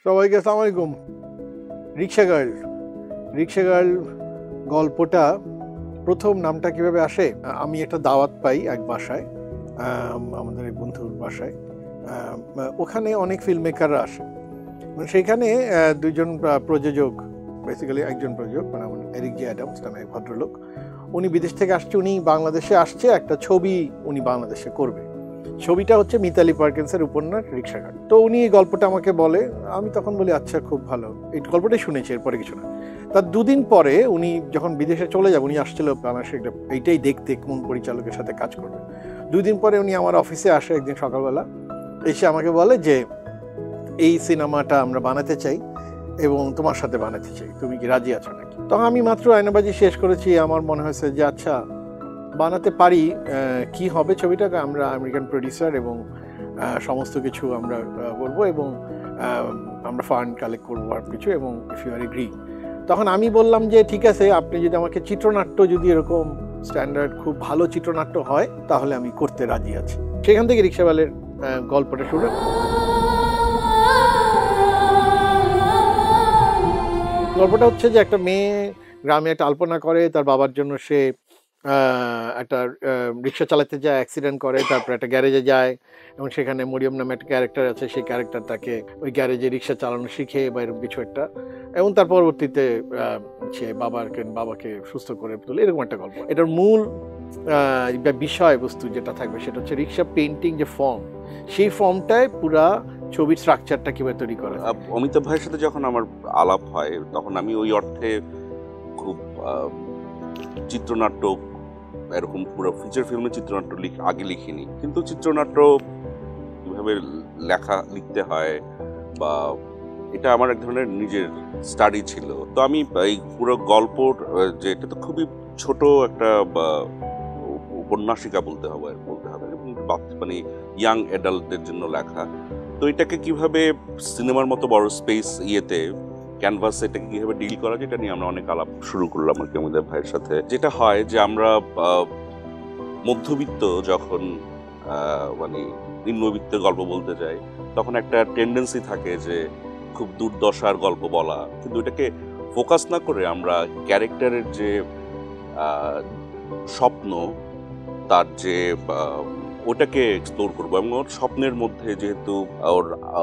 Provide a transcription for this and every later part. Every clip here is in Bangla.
সবাইকে আসসালামু আলাইকুম। রিক্সা গার্ল গল্পটা প্রথম নামটা কিভাবে আসে, আমি একটা দাওয়াত পাই এক বাসায়, আমাদের এক বন্ধুর বাসায়। ওখানে অনেক ফিল্ম মেকাররা আসে, মানে সেইখানে দুইজন প্রযোজক, বেসিক্যালি একজন প্রযোজক মানে এরিক জে অ্যাডামস নামে এক ভদ্রলোক, উনি বিদেশ থেকে আসছে, উনি বাংলাদেশে আসছে, একটা ছবি উনি বাংলাদেশে করবে। ছবিটা হচ্ছে মিতালি পার্কিন্সের উপন্যাস রিক্সা গার্ল। তো উনি এই গল্পটা আমাকে বলে, আমি তখন বলি আচ্ছা খুব ভালো, এই গল্পটাই শুনেছি, এরপরে কিছু না। তার দুদিন পরে উনি যখন বিদেশে চলে যাবে, উনি আসছিল বাংলাদেশে এইটাই দেখতে কোন পরিচালকের সাথে কাজ করবে। 2 দিন পরে উনি আমার অফিসে আসে একদিন সকালবেলা, এসে আমাকে বলে যে এই সিনেমাটা আমরা বানাতে চাই এবং তোমার সাথে বানাতে চাই, তুমি কি রাজি আছো নাকি? তখন আমি মাত্র আয়নাবাজি শেষ করেছি, আমার মনে হয়েছে যে আচ্ছা বানাতে পারি, কি হবে ছবিটাকে, আমরা আমেরিকান প্রডিউসার এবং সমস্ত কিছু আমরা করবো এবং আমরা ফান্ড কালেক্ট করবো আর কিছু, এবং ইফ ইউ আর এগ্রি। তখন আমি বললাম যে ঠিক আছে, আপনি যদি আমাকে চিত্রনাট্য, যদি এরকম স্ট্যান্ডার্ড খুব ভালো চিত্রনাট্য হয় তাহলে আমি করতে রাজি আছি। সেখান থেকে রিক্সাওয়ালের গল্পটা শুরু। গল্পটা হচ্ছে যে একটা মেয়ে গ্রামে একটা আলপনা করে, তার বাবার জন্য সে একটা রিক্সা চালাতে যায়, অ্যাক্সিডেন্ট করে, তারপর একটা গ্যারেজে যায় এবং সেখানে মরিয়ম নামে একটা ক্যারেক্টার আছে, সেই ক্যারেক্টার তাকে ওই গ্যারেজে রিক্সা চালানো শিখে বা এরকম কিছু একটা, এবং তার পরবর্তীতে সে বাবাকে সুস্থ করে তোলে, এরকম একটা গল্প। এটার মূল বিষয়বস্তু যেটা থাকবে সেটা হচ্ছে রিক্সা পেইন্টিং যে ফর্ম, সেই ফর্মটায় পুরা ছবির স্ট্রাকচারটা কিভাবে তৈরি করা। অমিতাভ ভাইয়ের সাথে যখন আমার আলাপ হয় তখন আমি ওই অর্থে খুব চিত্রনাট্য, এরকম পুরো ফিচার ফিল্মের চিত্রনাট্য আগে লিখিনি, কিন্তু চিত্রনাট্য কিভাবে লিখতে হয় বা এটা আমার এক ধরনের নিজের স্টাডি ছিল। তো আমি এই পুরো গল্পর যে এটা তো খুবই ছোট একটা উপন্যাসিকা বলতে হবে, মানে ইয়াং অ্যাডাল্টদের জন্য লেখা। তো এটাকে কিভাবে সিনেমার মতো বড় স্পেস ক্যানভাস, এটাকে কিভাবে ডিল করা, যেটা নিয়ে আমরা অনেক আলাপ শুরু করলাম আর কি অমিতাভ ভাইয়ের সাথে। যেটা হয় যে আমরা মধ্যবিত্ত যখন মানে নিম্নবিত্তের গল্প বলতে যাই, তখন একটা টেন্ডেন্সি থাকে যে খুব দুর্দশার গল্প বলা, কিন্তু এটাকে ফোকাস না করে আমরা ক্যারেক্টারের যে স্বপ্ন, তার যে ওটাকে এক্সপ্লোর করবো, এবং ওর স্বপ্নের মধ্যে যেহেতু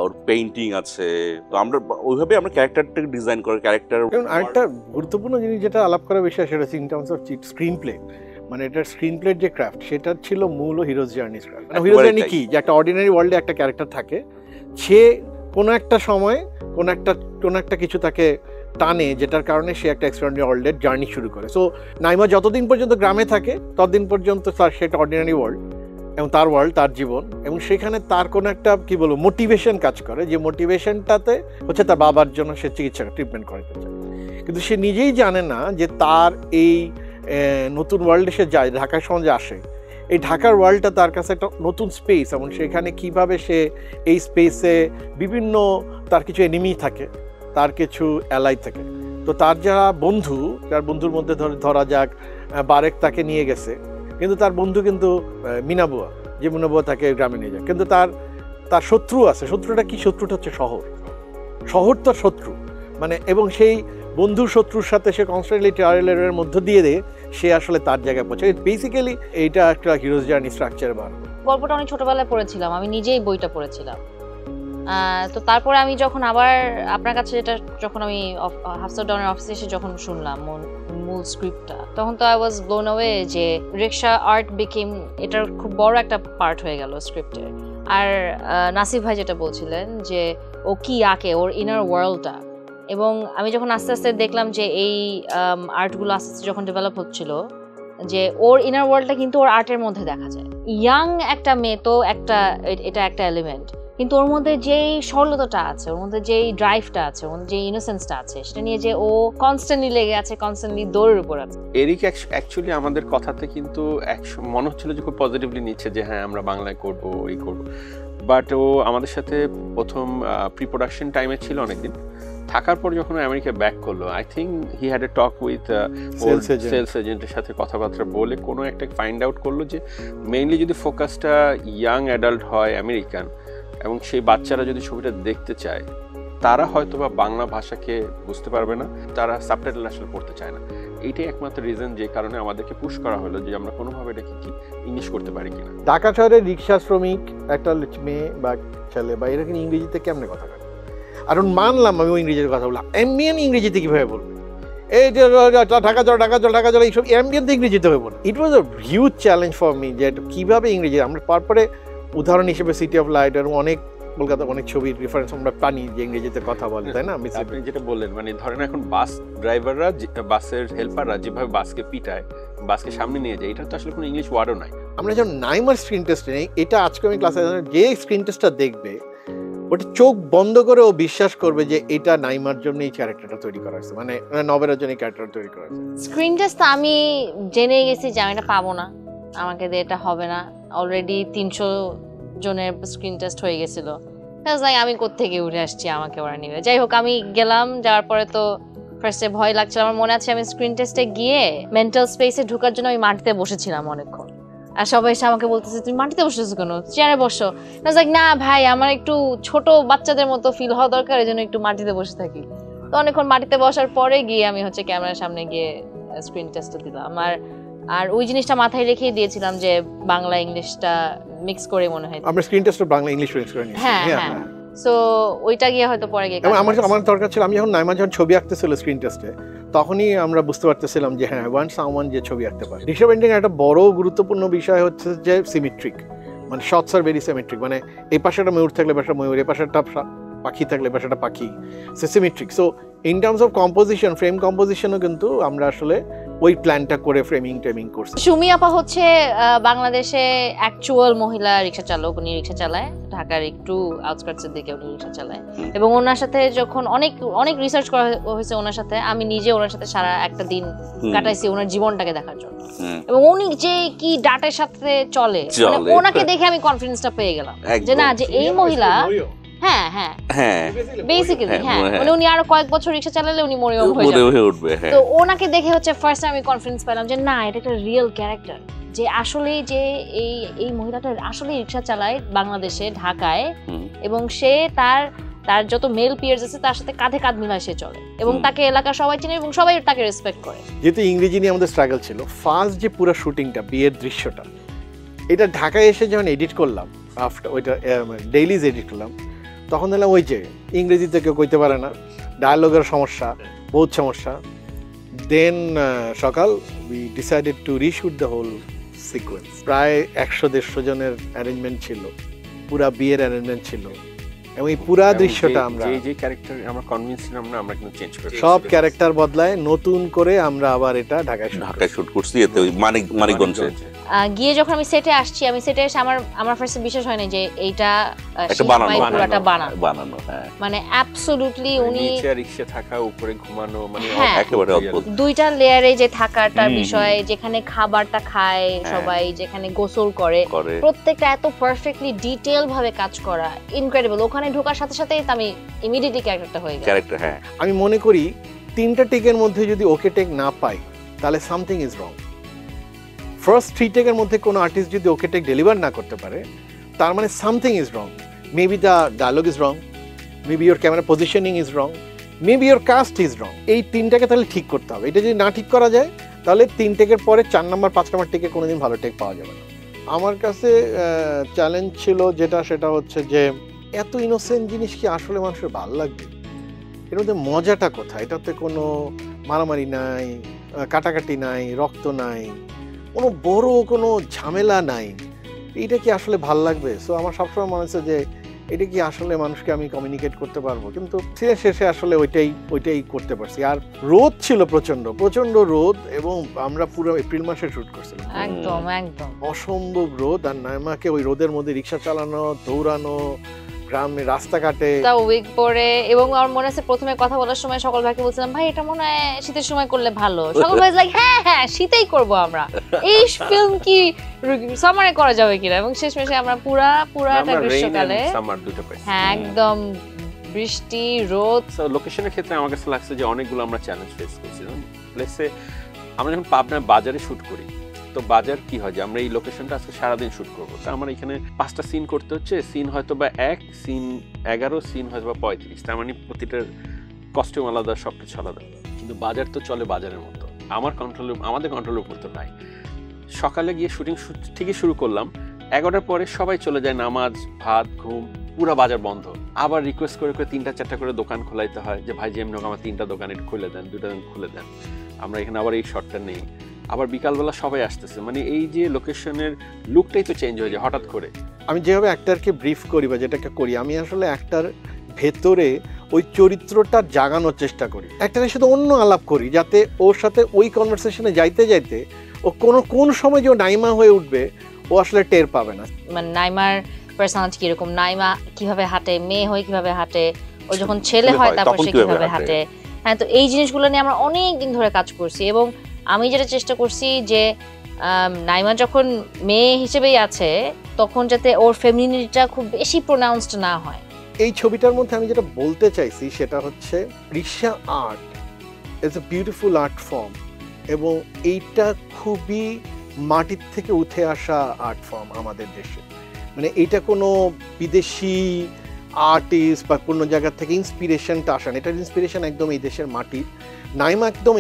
ওর পেইন্টিং আছে, তো আমরা ওইভাবে আমরা ক্যারেক্টারটাকে ডিজাইন করে ক্যারেক্টার। আরেকটা গুরুত্বপূর্ণ জিনিস যেটা আলাপ করার বিষয় সেটা হচ্ছে in terms off screen play, মানে এটার স্ক্রিন প্লের যে ক্রাফট, সেটা ছিল মূল heroes journey craft. Heroes journey কি, যে একটা অর্ডিনারি ওয়ার্ল্ডে একটা ক্যারেক্টার থাকে, সে কোনো একটা সময় কোনো একটা কিছু তাকে টানে, যেটার কারণে সে একটা এক্সট্রাঅর্ডিনারি ওয়ার্ল্ডের জার্নি শুরু করে। সো নাইমা যতদিন পর্যন্ত গ্রামে থাকে ততদিন পর্যন্ত তার সেটা অর্ডিনারি ওয়ার্ল্ড এবং তার ওয়ার্ল্ড, তার জীবন, এবং সেখানে তার কোনো একটা কি বলবো মোটিভেশন কাজ করে, যে মোটিভেশনটাতে হচ্ছে তার বাবার জন্য সে চিকিৎসা ট্রিটমেন্ট করাতে চায়, কিন্তু সে নিজেই জানে না যে তার এই নতুন ওয়ার্ল্ডে সে যায়, ঢাকার সমাজে আসে, এই ঢাকার ওয়ার্ল্ডটা তার কাছে একটা নতুন স্পেস, এবং সেখানে কিভাবে সে এই স্পেসে বিভিন্ন, তার কিছু এনিমি থাকে, তার কিছু অ্যালাই থাকে। তো তার যারা বন্ধু, যার বন্ধুর মধ্যে ধরা যাক বারেক তাকে নিয়ে গেছে, কিন্তু তার বন্ধু কিন্তু মিনাবুয়া, যে মিনাবুয়া তাকে গ্রামে নিয়ে যায়, কিন্তু তার শত্রু আছে। শত্রুটা কি? শত্রুটা হচ্ছে শহর তার শত্রু, মানে, এবং সেই বন্ধুর শত্রুর সাথে সে কনস্ট্যান্টলি ট্রায়ালের মধ্য দিয়ে সে আসলে তার জায়গায় পৌঁছায়। বেসিক্যালি এইটা একটা হিরোজ জার্নি স্ট্রাকচার। গল্পটা অনেক ছোটবেলায় পড়েছিলাম, আমি নিজেই বইটা পড়েছিলাম। তো তারপরে আমি যখন আবার আপনার কাছে যখন আমি হাফসা ডনের অফিসে এসে যখন শুনলাম মূল স্ক্রিপ্টটা, তখন তো আই ওয়াজ ব্লোন অ্যাওয়ে যে রিক্সা আর্ট বিকেম এটার খুব বড় একটা পার্ট হয়ে গেল স্ক্রিপ্টের। আর নাসিফ ভাই যেটা বলছিলেন যে ও কি আঁকে, ওর ইনার ওয়ার্ল্ডটা, এবং আমি যখন আস্তে আস্তে দেখলাম যে এই আর্টগুলো আস্তে আস্তে যখন ডেভেলপ হচ্ছিল, যে ওর ইনার ওয়ার্ল্ডটা কিন্তু ওর আর্টের মধ্যে দেখা যায়। ইয়াং একটা মেয়ে তো এটা একটা এলিমেন্ট, কিন্তু ওর মধ্যে যেই সরলতাটা আছে, ওর মধ্যে যেই ড্রাইভটা আছে, ওর মধ্যে যেই ইনোসেন্সটা আছে, সেটা নিয়ে যে ও কনস্ট্যান্টলি লেগে আছে, কনস্ট্যান্টলি দৌড়ের উপর আছে। এরিক অ্যাকচুয়ালি আমাদের কথাতে কিন্তু মনে হচ্ছিল যে খুব পজিটিভলি নিচ্ছে, যে হ্যাঁ আমরা বাংলায় করবো, এই করবো, বাট ও আমাদের সাথে প্রথম প্রি প্রোডাকশন টাইমে ছিল অনেকদিন, থাকার পর যখন আমেরিকা ব্যাক করলো, I think he had a talk with sales এজেন্টের সাথে কথাবার্তা বলে কোনো একটা ফাইন্ড আউট করলো যে মেইনলি যদি ফোকাসটা ইয়াং অ্যাডাল্ট হয় আমেরিকান, এবং সেই বাচ্চারা যদি ছবিটা দেখতে চায়, তারা হয়তোবা বাংলা ভাষাকে বুঝতে পারবে না, তারা সাবটাইটেল আসলে পড়তে চায় না। এইটাই একমাত্র রিজন যে কারণে আমাদেরকে পুশ করা হলো যে আমরা কোনোভাবে এটাকে কি ইংলিশ করতে পারি কিনা। ঢাকা শহরে রিক্সা শ্রমিক একটা মেয়ে বা ছেলে বা এরা কিন্তু ইংরেজিতে কেমনে কথা বলে? আর মানলাম আমি ওই ইংরেজির কথা বললাম, এমবিএন ইংরেজিতে কিভাবে বলবে? এই যে ঢাকা চল এইসব এমবিএনতে ইংরেজিতে হবে বলে। It was a huge challenge for me যে কিভাবে ইংরেজি। আমরা তারপরে উদাহরণ হিসেবে সিটি অফ লাইট আর অনেক কলকাতা অনেক ছবির রেফারেন্স আমরা পানি যে ইংরেজিতে কথা বলে, তাই না? আপনি যেটা বললেন মানে ধরেন এখন বাস ড্রাইভাররা, বাসের হেল্পাররা যেভাবে বাসকে পিটায়, বাসকে সামনে নিয়ে যায়, এটা তো আসলে কোনো ইংলিশ ওয়ার্ডও নাই। আমরা যখন নাইমার স্ক্রিন টেস্ট নেই, এটা আজকে আমি ক্লাসে যে স্ক্রিন টেস্টটা দেখবে ওটা চোখ বন্ধ করে ও বিশ্বাস করবে যে এটা নাইমার জন্য এই ক্যারেক্টারটা তৈরি করা হয়েছে, মানে নবেরার জন্য এই ক্যারেক্টারটা তৈরি করা হয়েছে। স্ক্রিন টেস্ট আমি জেনে গেছি যে আমি এটা পাবো না, আমাকে দিয়ে এটা হবে না। অলরেডি 300 জনের স্ক্রিন টেস্ট হয়ে গেছিল। আমি কোত্থেকে উঠে আসছি, আমাকে ওরা নিবে। যাই হোক, আমি গেলাম, যাওয়ার পরে তো ফার্স্টে ভয় লাগছিল। আমার মনে আছে আমি স্ক্রিন টেস্টে গিয়ে মেন্টাল স্পেসে ঢোকার জন্য আমি মাটিতে বসেছিলাম অনেকক্ষণ। আর সবাই এসে আমাকে বলতেছে তুমি মাটিতে বসেছো কেন, চেয়ারে বসো। না ভাই, আমার একটু ছোট বাচ্চাদের মতো ফিল হওয়া দরকার, এই জন্য একটু মাটিতে বসে থাকি। তো অনেকক্ষণ মাটিতে বসার পরে গিয়ে আমি হচ্ছে ক্যামেরার সামনে গিয়ে স্ক্রিন টেস্টটা দিলাম। আর ওই জিনিসটা মাথায় রেখেই দিয়েছিলাম যে বাংলা ইংলিশটা মিক্স করে মনে হয় আমরা স্ক্রিন টেস্টে বাংলা ইংলিশ মিক্স করে নিয়েছি। হ্যাঁ, সো ওইটা গিয়ে হয়তো পরে গিয়ে আমার দরকার ছিল। আমি যখন নাইমা যখন ছবি আঁকতেছিল স্ক্রিন টেস্টে, তখনই আমরা বুঝতে পারতেছিলাম যে হ্যাঁ, ওয়ান সামওয়ান যে ছবি আঁকতে পারে। রিক্সা পেইন্টিং একটা বড় গুরুত্বপূর্ণ বিষয় হচ্ছে যে সিমেট্রিক, মানে শর্টস আর ভেরি সিমেট্রিক। মানে এই পাশে একটা ময়ূর থাকলে পাশে ময়ূর, এই পাশে একটা পাখি থাকলে পাশে একটা পাখি, symmetric. So in terms of composition, frame কম্পোজিশনও কিন্তু আমরা আসলে ওই প্ল্যানটা করে ফ্রেমিং করছি। সুমি আপা হচ্ছে বাংলাদেশে অ্যাকচুয়াল মহিলা রিক্সা চালক। উনি রিক্সা চালায় ঢাকার একটু আউটস্কার্টসের দিকে, উনি রিক্সা চালায়। এবং ওনার সাথে যখন অনেক রিসার্চ করা হয়েছে ওনার সাথে, আমি নিজে ওনার সাথে সারা একটা দিন কাটাইছি ওনার জীবনটাকে দেখার জন্য। এবং উনি যে কি ডাটার সাথে চলে, মানে ওনাকে দেখে আমি কনফিডেন্সটা পেয়ে গেলাম যে না, যে এই মহিলা বেসিক্যালি মানে উনি আরো কয়েক বছর রিক্সা চালালে উনি মরিয়ম হয়ে উঠবে। তো ওনাকে দেখে হচ্ছে ফার্স্ট আমি কনফিডেন্স পেলাম যে না, এটা একটা রিয়েল ক্যারেক্টার, যে আসলে যে এই মহিলাটা আসলে রিক্সা চালায় বাংলাদেশে, ঢাকায়। এবং সে তার যত মেল পিয়ার্স আছে তার সাথে কাঁধে কাঁধ মিলায় সে চলে, এবং তাকে এলাকার সবাই চেনে এবং সবাই তাকে রেসপেক্ট করে। যেহেতু ইংরেজি নিয়ে আমাদের স্ট্রাগল ছিল, ফার্স্ট যে পুরো শুটিংটা, বিয়ের দৃশ্যটা, এটা ঢাকায় এসে যখন এডিট করলাম, আফটার ওইটা ডেইলিজ এডিট করলাম, তখন দেখলাম ওই যে ইংরেজিতে কেউ কইতে পারে না, ডায়ালগের সমস্যা, বহুত সমস্যা। দেন সকাল we decided to reshoot the whole sequence. প্রায় 100-150 জনের অ্যারেঞ্জমেন্ট ছিল, পুরা বিয়ের অ্যারেঞ্জমেন্ট ছিল, এবং এই পুরা দৃশ্যটা আমরা যে ক্যারেক্টার আমরা কনভিন্স ছিলাম না, আমরা কিন্তু চেঞ্জ করে সব ক্যারেক্টার বদলায় নতুন করে আমরা আবার এটা ঢাকায় শুট করছি। এতে ওই মানিকগঞ্জে গিয়ে যখন আমি সেটে আসছি, আমি সেটে এসে আমার ফার্স্টে বিশ্বাস হয় না যে এইটা বানানো। মানে অ্যাবসলিউটলি উনি নিচে রিকশা থাকা, উপরে ঘুমানো, মানে একেবারে অদ্ভুত। দুইটা লেয়ারে যে থাকাটা বিষয়, যেখানে খাবারটা খায় সবাই, যেখানে গোসল করে, প্রত্যেকটা এত পারফেক্টলি ডিটেইল ভাবে কাজ করা, ইনক্রেডিবল। ওখানে ঢোকার সাথে সাথে আমি ইমিডিয়েটলি ক্যারেক্টারটা হয়ে গেল। আমি মনে করি 3টা টেকের মধ্যে যদি ওকে টেক না পাই, তাহলে সামথিং ইজ রং। ফার্স্ট 3 টেকের মধ্যে কোনো আর্টিস্ট যদি ওকে টেক ডেলিভার না করতে পারে, তার মানে something is wrong. Maybe the dialogue is wrong, maybe your camera positioning is wrong, maybe your cast is wrong. এই 3টাকে তাহলে ঠিক করতে হবে। এটা যদি না ঠিক করা যায়, তাহলে 3 টেকের পরে 4 নাম্বার 5 নাম্বার টেকে কোনোদিন ভালো টেক পাওয়া যাবে না। আমার কাছে চ্যালেঞ্জ ছিল সেটা হচ্ছে যে এত ইনোসেন্ট জিনিস কি আসলে মানুষের ভালো লাগবে? এর মধ্যে মজাটা কোথায়? এটাতে কোনো মারামারি নাই, কাটাকাটি নাই, রক্ত নাই, কোনো বড় কোনো ঝামেলা নাই। এইটা কি আসলে ভাল লাগবে? সো আমার সবসময় মনে হচ্ছে যে এটা কি আসলে মানুষকে আমি কমিউনিকেট করতে পারবো? কিন্তু শেষে আসলে ওইটাই করতে পারছি। আর রোদ ছিল প্রচন্ড রোদ, এবং আমরা পুরো এপ্রিল মাসে শুট করছিলাম। একদম অসম্ভব রোদ। আর নাইমাকে ওই রোদের মধ্যে রিক্সা চালানো, দৌড়ানো, গ্রামে রাস্তাঘাটে উইক পরে। এবং আমার মনে আছে প্রথমে কথা বলার সময় সকল ভাইকে বলছিলাম, ভাই এটা মনে হয় শীতের সময় করলে ভালো। সকল ভাই লাইক হ্যাঁ শীতেই করব আমরা, এই ফিল্ম কি সামারে করা যাবে কিনা। এবং শেষমেশে আমরা পুরাটা গ্রীষ্মকালে, হ্যাঁ একদম বৃষ্টি রোদ। লোকেশনের ক্ষেত্রে আমার কাছে লাগছে যে অনেকগুলো আমরা চ্যালেঞ্জ ফেস করছি। প্লেসে আমরা যখন পাবনা বাজারে শুট করি, তো বাজার কি হয় যে আমরা এই লোকেশনটা আজকে সারাদিন শুট করবো, তা আমার এখানে 5টা সিন করতে হচ্ছে, সিন হয়তো বা 1, সিন 11, সিন হয়তো বা 35, তার মানে প্রতিটার কস্টিউম আলাদা, সব কিছু আলাদা। কিন্তু বাজার তো চলে বাজারের মতো, আমাদের কন্ট্রোলের উপর তো নাই। সকালে গিয়ে শুটিং ঠিকই শুরু করলাম, 11টার পরে সবাই চলে যায়, নামাজ, ভাত, ঘুম, পুরো বাজার বন্ধ। আবার রিকোয়েস্ট করে 3টা-4টা করে দোকান খোলাইতে হয় যে ভাই যেমন হোক আমার 3টা দোকান একটু খুলে দেন, 2টা দোকান খুলে দেন, আমরা এখানে আবার এই শটটা নেই। আবার বিকালবেলা সবাই আসতেছে, মানে এই যে লোকেশনের লুকটাই তো চেঞ্জ হয়ে যায় হঠাৎ করে। আমি যেভাবে অ্যাক্টরকে ব্রিফ করি বা যেটাকে করি, আমি আসলে অ্যাক্টর ভেতরে ওই চরিত্রটা জাগানোর চেষ্টা করি, অ্যাক্টরের সাথে অন্য আলাপ করি, যাতে ওর সাথে ওই কনভারসেশনে যাইতে যাইতে ও কোন সময় যে ও নাইমা হয়ে উঠবে ও আসলে টের পাবে না। মানে নাইমার পার্সোনালিটি কিরকম, নাইমা কিভাবে হাঁটে, মেয়ে হয়ে কিভাবে হাঁটে, ও যখন ছেলে হয় তারপর সে কিভাবে হাঁটে। হ্যাঁ, তো এই জিনিসগুলো নিয়ে আমরা অনেক দিন ধরে কাজ করছি, এবং আমি যেটা চেষ্টা করছি যে নাইমা যখন মেয়ে হিসেবেই আছে তখন যাতে ওর ফেমিনিটিটা খুব বেশি প্রোনাউন্সড না হয়। এই ছবিটার মধ্যে আমি যেটা বলতে চাইছি সেটা হচ্ছে rickshaw art is a beautiful art form, এবং এইটা খুবই মাটির থেকে উঠে আসা আর্ট ফর্ম আমাদের দেশে। মানে এইটা কোনো বিদেশি আর্টিস্ট বা কোনো জায়গা থেকে ইন্সপিরেশনটা আসা না, এটার ইন্সপিরেশন একদম এই দেশের মাটির। নাইমা একদম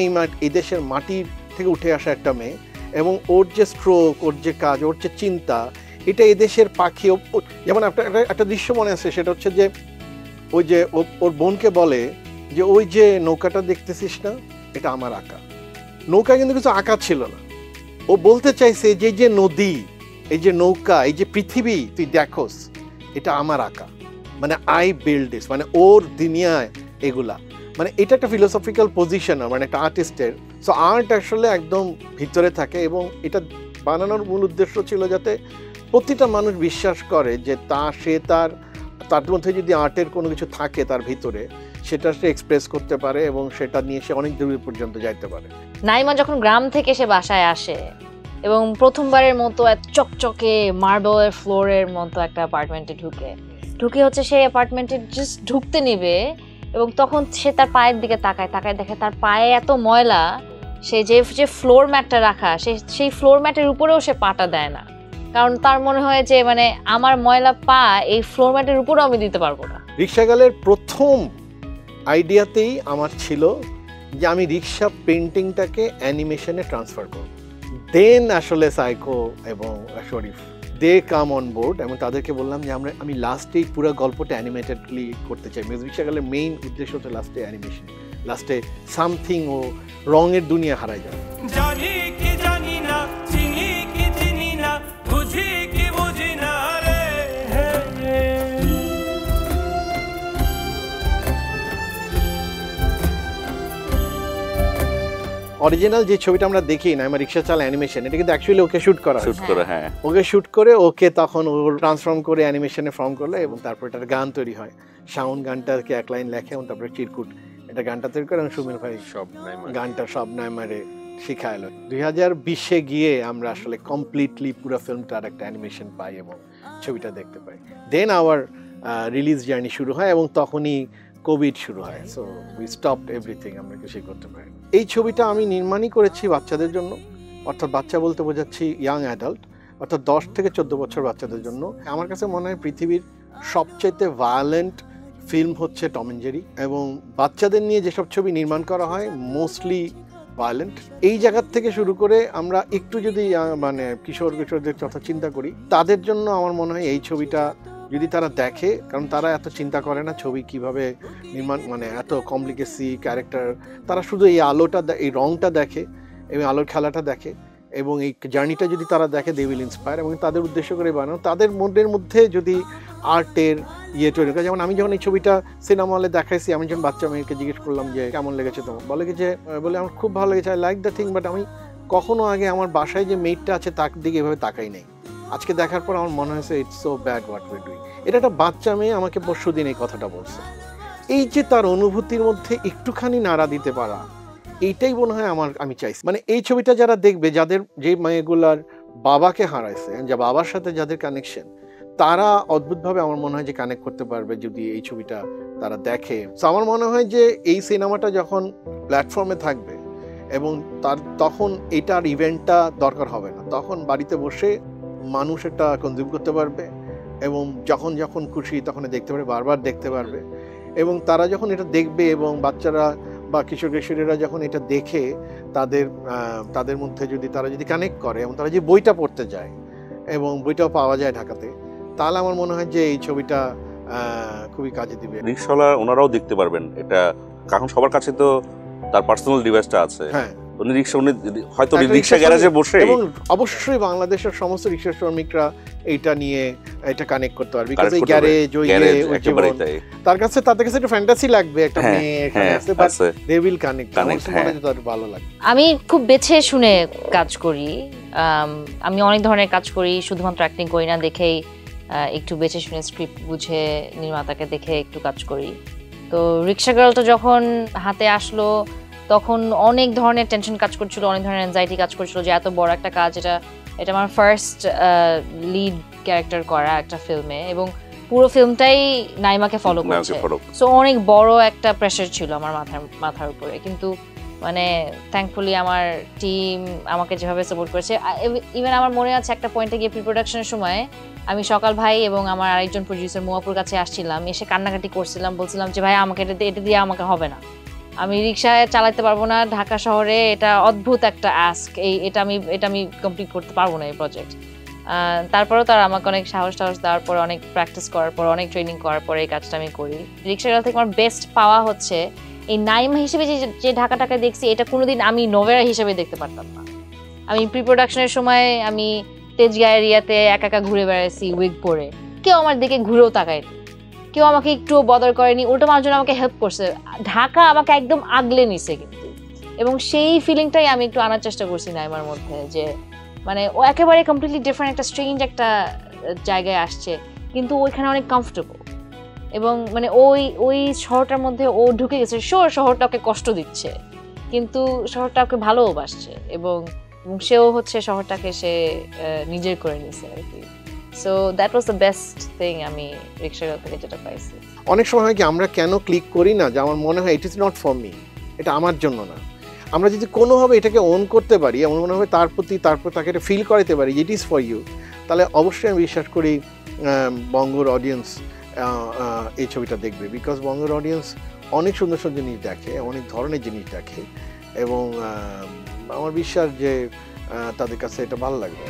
এই দেশের মাটির থেকে উঠে আসা একটা মেয়ে, এবং ওর যে স্ট্রোক, ওর যে কাজ, ওর যে চিন্তা, এটা এদেশের পাখি। যেমন একটা দৃশ্য মনে আছে, সেটা হচ্ছে যে ওই যে ওর বোনকে বলে যে ওই যে নৌকাটা দেখতেছিস না, এটা আমার আঁকা। নৌকা কিন্তু কিছু আঁকা ছিল না, ও বলতে চাইছে যে যে নদী, এই যে নৌকা, এই যে পৃথিবী তুই দেখোস, এটা আমার আঁকা, মানে আই বিল্ড দিস, মানে ওর দুনিয়ায় এগুলা। মানে এটা একটা ফিলোসফিক্যাল পজিশন, মানে একটা আর্টিস্টের। সো আর্ট আসলে একদম ভিতরে থাকে, এবং এটা বানানোর মূল উদ্দেশ্য ছিল যাতে প্রতিটা মানুষ বিশ্বাস করে যে সে তার মধ্যে যদি আর্টের কোনো কিছু থাকে তার ভিতরে, সেটা সে এক্সপ্রেস করতে পারে এবং সেটা নিয়ে সে অনেক দূর পর্যন্ত যাইতে পারে। নাইমা যখন গ্রাম থেকে সে বাসায় আসে এবং প্রথমবারের মতো এক চকচকে মার্বেলের ফ্লোরের মতো একটা অ্যাপার্টমেন্টে ঢুকে হচ্ছে সেই অ্যাপার্টমেন্টে জাস্ট ঢুকতে নেবে, এবং তখন সে তার পায়ের দিকে তাকায় দেখে তার পায়ে এত ময়লা, সে যে ফ্লোর ম্যাটটা রাখা, সেই ফ্লোর ম্যাটের উপরেও সে পাটা দেয় না, কারণ তার মনে হয় যে মানে আমার ময়লা পা এই ফ্লোর ম্যাটের উপরেও আমি দিতে পারবো না। রিক্সাগালের প্রথম আইডিয়াতেই আমার ছিল যে আমি রিক্সা পেন্টিংটাকে অ্যানিমেশনে ট্রান্সফার করব। দেন আসলে সাইকো এবং শরীফ দে কাম অন বোর্ড, এবং তাদেরকে বললাম যে আমি লাস্টেই পুরো গল্পটা অ্যানিমেটেডলি করতে চাই। রিক্সাগালের মেইন উদ্দেশ্য হচ্ছে লাস্টে অ্যানিমেশন, লাস্টে সামথিং ও রঙের দুনিয়া হারায় যাবে। জানি কি জানি না, চিনি কি চিনি না, বুঝি কি বুঝি না রে। অরিজিনাল যে ছবিটা আমরা দেখি না, আমার রিক্সা চালা অ্যানিমেশন, এটা কিন্তু অ্যাকচুয়ালি ওকে শুট করা শুট করে, হ্যাঁ ওকে শুট করে ওকে তখন ও ট্রান্সফর্ম করে অ্যানিমেশনে ফর্ম করলো, এবং তারপর এটার গান তৈরি হয়। সাউন্ড গানটাকে এক লাইন লেখে, এবং তারপরে চিরকুট এটা গানটা তৈরি করে, এবং সুমির ভাই সব নাইমা গানটা সব নাইমারে শিখাইলো। 2020-এ গিয়ে আমরা আসলে কমপ্লিটলি পুরো ফিল্মটার একটা অ্যানিমেশন পাই এবং ছবিটা দেখতে পাই। দেন আওয়ার রিলিজ জার্নি শুরু হয়, এবং তখনই কোভিড শুরু হয়। সো উই স্টপড এভরিথিং, আমরা কিছুই করতে পারি। এই ছবিটা আমি নির্মাণই করেছি বাচ্চাদের জন্য, অর্থাৎ বাচ্চা বলতে বোঝাচ্ছি ইয়াং অ্যাডাল্ট, অর্থাৎ 10 থেকে 14 বছর বাচ্চাদের জন্য। আমার কাছে মনে হয় পৃথিবীর সবচাইতে ভায়োলেন্ট ফিল্ম হচ্ছে টম অ্যান্ড জেরি, এবং বাচ্চাদের নিয়ে যেসব ছবি নির্মাণ করা হয় মোস্টলি ভায়োলেন্ট। এই জায়গার থেকে শুরু করে আমরা একটু যদি মানে কিশোরদের কথা চিন্তা করি, তাদের জন্য আমার মনে হয় এই ছবিটা যদি তারা দেখে, কারণ তারা এত চিন্তা করে না ছবি কিভাবে নির্মাণ, মানে এত কমপ্লিকেসি ক্যারেক্টার, তারা শুধু এই আলোটা, এই রংটা দেখে এবং আলোর খেলাটা দেখে, এবং এই জার্নিটা যদি তারা দেখে দে উইল ইন্সপায়ার, এবং তাদের উদ্দেশ্য করে বানানো। তাদের মনের মধ্যে যদি আর্টের তৈরি করে, যেমন আমি যখন এই ছবিটা সিনেমা হলে দেখাইছি, আমি যখন বাচ্চা মেয়েকে জিজ্ঞেস করলাম যে কেমন লেগেছে তোমার, বলে আমার খুব ভালো লেগেছে, I like the thing, but আমি কখনো আগে আমার বাসায় যে মেয়েটা আছে তার দিকে এভাবে তাকাই নাই। আজকে দেখার পর আমার মনে হয়েছে it's so bad what we doing. এটা একটা বাচ্চা মেয়ে আমাকে পরশুদিন এই কথাটা বলছে। এই যে তার অনুভূতির মধ্যে একটুখানি নাড়া দিতে পারা, এইটাই মনে হয় আমি চাইছি। মানে এই ছবিটা যারা দেখবে, যাদের যে মেয়েগুলার বাবাকে হারাইছে, যা বাবার সাথে যাদের কানেকশন, তারা অদ্ভুতভাবে আমার মনে হয় যে কানেক্ট করতে পারবে যদি এই ছবিটা তারা দেখে। তো আমার মনে হয় যে এই সিনেমাটা যখন প্ল্যাটফর্মে থাকবে এবং তখন এটার ইভেন্টটা দরকার হবে না, তখন বাড়িতে বসে মানুষ এটা কনজিউম করতে পারবে এবং যখন যখন খুশি তখন দেখতে পারবে, বারবার দেখতে পারবে। এবং তারা যখন এটা দেখবে এবং বাচ্চারা বা কিশোর কিশোরীরা যখন এটা দেখে তাদের মধ্যে যদি তারা যদি কানেক্ট করে এবং তারা যে বইটা পড়তে যায় এবং বইটাও পাওয়া যায় ঢাকাতে, তাহলে আমার মনে হয় যে এই ছবিটা খুবই কাজে দিবে। রিক্সাওয়ালা ওনারাও দেখতে পারবেন এটা, কারণ সবার কাছে তো তার পার্সোনাল ডিভাইসটা আছে। হ্যাঁ, উনি হয়তো রিক্সা গ্যারেজে বসে, এবং অবশ্যই বাংলাদেশের সমস্ত রিক্সা শ্রমিকরা এইটা নিয়ে এটা কানেক্ট করতে পারবে, বিকজ এই গ্যারেজ ওই একেবারেই তাই। তাদের কাছে একটা ফ্যান্টাসি লাগবে, একটা হ্যাঁ, মেয়ে এখানে আছে, বাট দে উইল কানেক্ট, তাদের ভালো লাগবে। আমি খুব বেছে শুনে কাজ করি, আমি অনেক ধরনের কাজ করি, শুধুমাত্র অ্যাক্টিং করি না, দেখেই একটু বেছে শুনে স্ক্রিপ্ট বুঝে নির্মাতাকে দেখে একটু কাজ করি। তো রিক্সা গার্লটা যখন হাতে আসলো তখন অনেক ধরনের টেনশন কাজ করছিল, অনেক ধরনের অ্যাংজাইটি কাজ করছিল যে এত বড় একটা কাজ, এটা আমার ফার্স্ট লিড ক্যারেক্টার করা একটা ফিল্মে, এবং পুরো ফিল্মটাই নাইমাকে ফলো করছে, সো অনেক বড় একটা প্রেশার ছিল আমার মাথার উপরে। কিন্তু মানে থ্যাঙ্কফুলি আমার টিম আমাকে যেভাবে সাপোর্ট করেছে, ইভেন আমার মনে আছে একটা পয়েন্টে গিয়ে প্রি প্রোডাকশনের সময় আমি সকাল ভাই এবং আমার আরেকজন প্রডিউসার মুয়াপুর কাছে আসছিলাম, এসে কান্নাকাটি করছিলাম, বলছিলাম যে ভাই আমাকে এটা দিয়ে আমাকে হবে না, আমি রিক্সায় চালাতে পারবো না ঢাকা শহরে, এটা অদ্ভুত একটা আস্ক, এটা আমি কমপ্লিট করতে পারবো না এই প্রজেক্ট। তারপরেও তারা আমাকে অনেক সাহস দেওয়ার পরে, অনেক প্র্যাকটিস করার পর, অনেক ট্রেনিং করার পরে এই কাজটা আমি করি। রিক্সা গার্ল থেকে আমার বেস্ট পাওয়া হচ্ছে এই নাইমা হিসেবে যে ঢাকাটাকে দেখছি, এটা কোনোদিন আমি নোভেরা হিসেবে দেখতে পারতাম না। আমি প্রি প্রোডাকশনের সময় আমি তেজগাঁ এরিয়াতে একা ঘুরে বেড়াইছি উইগ পরে, কেউ আমার দিকে ঘুরেও তাকায়নি, কেউ আমাকে একটুও বদার করেনি, উল্টো মানুষজন আমাকে হেল্প করছে, ঢাকা আমাকে একদম আগলে নিছে কিন্তু। এবং সেই ফিলিংটাই আমি একটু আনার চেষ্টা করছি নাইমার মধ্যে, যে মানে ও একেবারে কমপ্লিটলি ডিফারেন্ট একটা স্ট্রেঞ্জ একটা জায়গায় আসছে, কিন্তু ওইখানে অনেক কমফোর্টেবল, এবং মানে ওই শহরটার মধ্যে ও ঢুকে গেছে। শহরটা ওকে কষ্ট দিচ্ছে, কিন্তু শহরটা ওকে ভালোবাসছে, এবং সেও হচ্ছে শহরটাকে সে নিজের করে নিছে আর কি। So that was the best thing আমি রিক্সা গার্ল থেকে যেটা পাইছি। অনেক সময় হয় কি আমরা কেন ক্লিক করি না, যে আমার মনে হয় it is not for me, এটা আমার জন্য না। আমরা যদি কোনোভাবে এটাকে অন করতে পারি, আমার মনে হয় তারপর তাকে এটা ফিল করাতে পারি ইট ইজ ফর ইউ, তাহলে অবশ্যই আমি বিশ্বাস করি বঙ্গর অডিয়েন্স এই ছবিটা দেখবে, বিকজ বঙ্গের অডিয়েন্স অনেক সুন্দর সুন্দর জিনিস দেখে, অনেক ধরনের জিনিস দেখে, এবং আমার বিশ্বাস যে তাদের কাছে এটা ভালো লাগবে।